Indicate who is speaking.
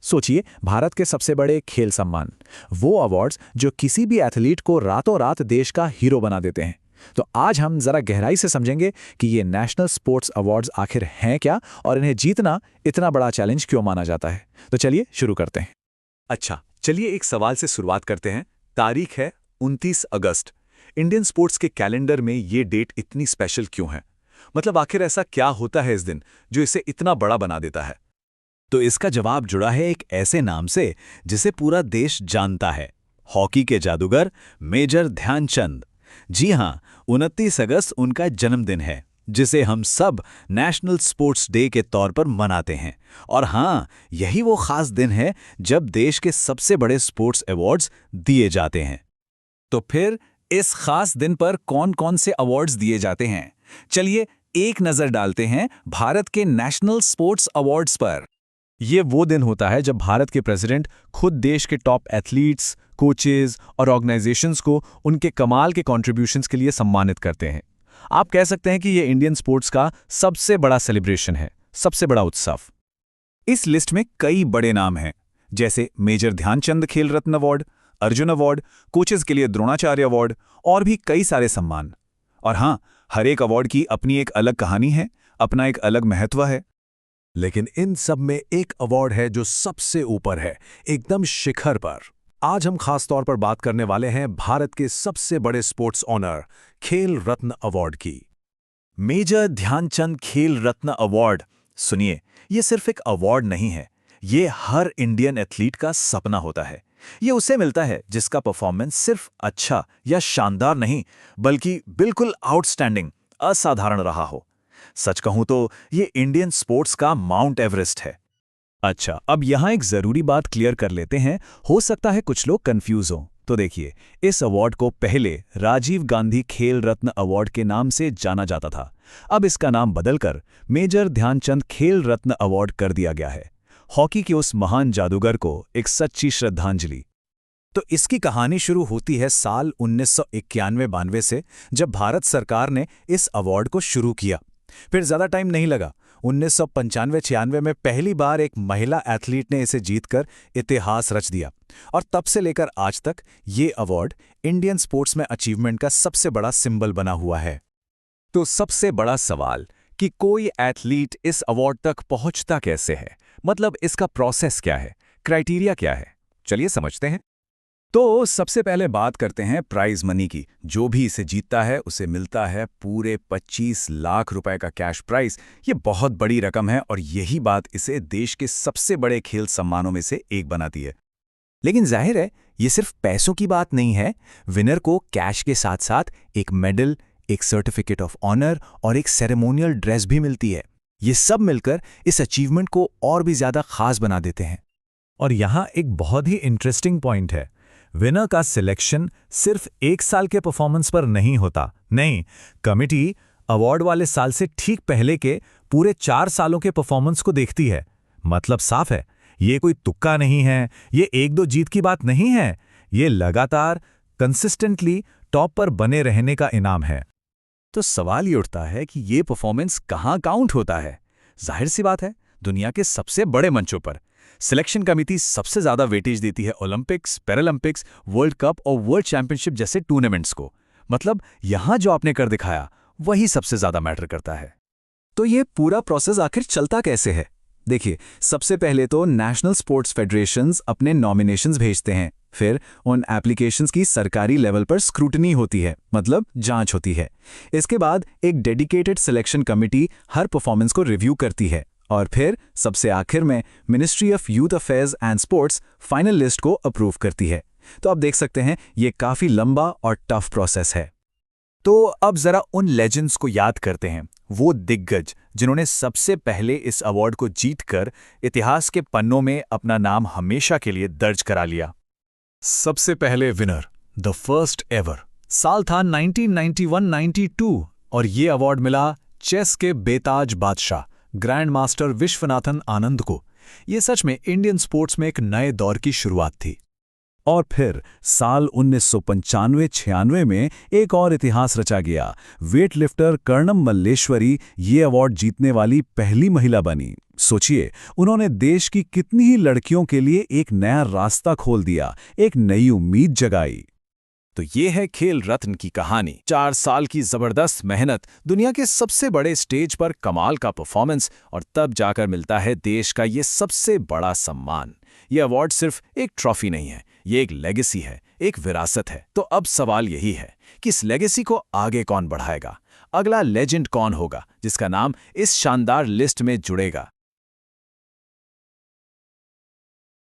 Speaker 1: सोचिए, भारत के सबसे बड़े खेल सम्मान, वो अवार्ड्स जो किसी भी एथलीट को रातों रात देश का हीरो बना देते हैं। तो आज हम जरा गहराई से समझेंगे कि ये नेशनल स्पोर्ट्स अवार्ड्स आखिर हैं क्या और इन्हें जीतना इतना बड़ा चैलेंज क्यों माना जाता है। तो चलिए शुरू करते हैं।
Speaker 2: अच्छा, चलिए एक सवाल से शुरुआत करते हैं। तारीख है 29 अगस्त। इंडियन स्पोर्ट्स के कैलेंडर में ये डेट इतनी स्पेशल क्यों है? मतलब आखिर ऐसा क्या होता है इस दिन जो इसे इतना बड़ा बना देता है?
Speaker 3: तो इसका जवाब जुड़ा है एक ऐसे नाम से जिसे पूरा देश जानता है, हॉकी के जादूगर मेजर ध्यानचंद। जी हाँ, 29 अगस्त उनका जन्मदिन है, जिसे हम सब नेशनल स्पोर्ट्स डे के तौर पर मनाते हैं। और हाँ, यही वो खास दिन है जब देश के सबसे बड़े स्पोर्ट्स अवार्ड्स दिए जाते हैं।
Speaker 4: तो फिर इस खास दिन पर कौन-कौन से अवार्ड्स दिए जाते हैं? चलिए एक नजर डालते हैं भारत के नेशनल स्पोर्ट्स अवार्ड्स पर।
Speaker 1: ये वो दिन होता है जब भारत के प्रेसिडेंट खुद देश के टॉप एथलीट्स, कोचेज और ऑर्गेनाइजेशंस को उनके कमाल के कॉन्ट्रीब्यूशंस के लिए सम्मानित करते हैं। आप कह सकते हैं कि ये इंडियन स्पोर्ट्स का सबसे बड़ा सेलिब्रेशन है, सबसे बड़ा उत्सव।
Speaker 4: इस लिस्ट में कई बड़े नाम हैं, जैसे मेजर ध्यानचंद खेल रत्न अवार्ड, अर्जुन अवार्ड, कोचेज के लिए द्रोणाचार्य अवार्ड और भी कई सारे सम्मान। और हाँ, हर एक अवार्ड की अपनी एक अलग कहानी है, अपना एक अलग महत्व है।
Speaker 2: लेकिन इन सब में एक अवार्ड है जो सबसे ऊपर है, एकदम शिखर पर। आज हम खास तौर पर बात करने वाले हैं भारत के सबसे बड़े स्पोर्ट्स ऑनर खेल रत्न अवार्ड की।
Speaker 3: मेजर ध्यानचंद खेल रत्न अवार्ड, सुनिए, ये सिर्फ एक अवार्ड नहीं है, ये हर इंडियन एथलीट का सपना होता है। ये उसे मिलता है जिसका परफॉर्मेंस सिर्फ अच्छा या शानदार नहीं, बल्कि बिल्कुल आउटस्टैंडिंग, असाधारण रहा हो। सच कहूं तो ये इंडियन स्पोर्ट्स का माउंट एवरेस्ट है।
Speaker 1: अच्छा, अब यहाँ एक जरूरी बात क्लियर कर लेते हैं, हो सकता है कुछ लोग कंफ्यूज हों। तो देखिए, इस अवार्ड को पहले राजीव गांधी खेल रत्न अवार्ड के नाम से जाना जाता था। अब इसका नाम बदलकर मेजर ध्यानचंद खेल रत्न अवार्ड कर दिया गया है, हॉकी के उस महान जादूगर को एक सच्ची श्रद्धांजलि।
Speaker 3: तो इसकी कहानी शुरू होती है साल 1991-92 से, जब भारत सरकार ने इस अवार्ड को शुरू किया। फिर ज़्यादा टाइम नहीं लगा, 1995-96 में पहली बार एक महिला एथलीट ने इसे जीतकर इतिहास रच दिया। और तब से लेकर आज तक ये अवार्ड इंडियन स्पोर्ट्स में अचीवमेंट का सबसे बड़ा सिंबल बना हुआ है।
Speaker 4: तो सबसे बड़ा सवाल कि कोई एथलीट इस अवार्ड तक पहुंचता कैसे है? मतलब इसका प्रोसेस क्या है, क्राइटेरिया क्या है? चलिए समझते हैं। तो सबसे पहले बात करते हैं प्राइज मनी की। जो भी इसे जीतता है उसे मिलता है पूरे 25 लाख रुपए का कैश प्राइज। ये बहुत बड़ी रकम है और यही बात इसे देश के सबसे बड़े खेल सम्मानों में से एक बनाती है।
Speaker 3: लेकिन जाहिर है, ये सिर्फ पैसों की बात नहीं है। विनर को कैश के साथ साथ एक मेडल, एक सर्टिफिकेट ऑफ ऑनर और एक सेरेमोनियल ड्रेस भी मिलती है। ये सब मिलकर इस अचीवमेंट को और भी ज्यादा खास बना देते हैं।
Speaker 1: और यहाँ एक बहुत ही इंटरेस्टिंग पॉइंट है, विनर का सिलेक्शन सिर्फ एक साल के परफॉर्मेंस पर नहीं होता। नहीं, कमिटी अवार्ड वाले साल से ठीक पहले के पूरे 4 सालों के परफॉर्मेंस को देखती है। मतलब साफ है, ये कोई तुक्का नहीं है, ये 1-2 जीत की बात नहीं है, ये लगातार कंसिस्टेंटली टॉप पर बने रहने का इनाम है।
Speaker 4: तो सवाल ये उठता है कि ये परफॉर्मेंस कहाँ काउंट होता है? जाहिर सी बात है, दुनिया के सबसे बड़े मंचों पर। सिलेक्शन कमेटी सबसे ज्यादा वेटेज देती है ओलंपिक्स, पैरालंपिक्स, वर्ल्ड कप और वर्ल्ड चैंपियनशिप जैसे टूर्नामेंट्स को। मतलब यहां जो आपने कर दिखाया वही सबसे ज्यादा मैटर करता है। तो ये पूरा प्रोसेस आखिर चलता कैसे है? देखिए, सबसे पहले तो नेशनल स्पोर्ट्स फेडरेशंस अपने नॉमिनेशंस भेजते हैं। फिर उन एप्लीकेशंस की सरकारी लेवल पर स्क्रूटनी होती है, मतलब जांच होती है। इसके बाद एक डेडिकेटेड सिलेक्शन कमेटी हर परफॉर्मेंस को रिव्यू करती है और फिर सबसे आखिर में ministry of youth affairs and sports final list को अप्रूव करती है। तो आप देख सकते हैं, ये काफी लंबा और टफ प्रोसेस है।
Speaker 3: तो अब जरा उन लेजेंड्स को याद करते हैं, वो दिग्गज जिन्होंने सबसे पहले इस अवार्ड को जीतकर इतिहास के पन्नों में अपना नाम हमेशा के लिए दर्ज करा लिया।
Speaker 2: सबसे पहले विनर, द फर्स्ट एवर,
Speaker 4: साल था 1991-92 और ये अवार्ड मिला चेस के बेताज बादशाह ग्रैंड मास्टर विश्वनाथन आनंद को। ये सच में इंडियन स्पोर्ट्स में एक नए दौर की शुरुआत थी।
Speaker 3: और फिर साल 1995-96 में एक और इतिहास रचा गया। वेटलिफ्टर कर्णम मल्लेश्वरी ये अवार्ड जीतने वाली पहली महिला बनी। सोचिए, उन्होंने देश की कितनी ही लड़कियों के लिए एक नया रास्ता खोल दिया, एक नई उम्मीद जगाई।
Speaker 4: तो ये है खेल रत्न की कहानी। 4 साल की जबरदस्त मेहनत, दुनिया के सबसे बड़े स्टेज पर कमाल का परफॉर्मेंस, और तब जाकर मिलता है देश का ये सबसे बड़ा सम्मान। ये अवार्ड सिर्फ एक ट्रॉफी नहीं है, ये एक लेगेसी है, एक विरासत है। तो अब सवाल यही है कि इस लेगेसी को आगे कौन बढ़ाएगा? अगला लेजेंड कौन होगा जिसका नाम इस शानदार लिस्ट में जुड़ेगा?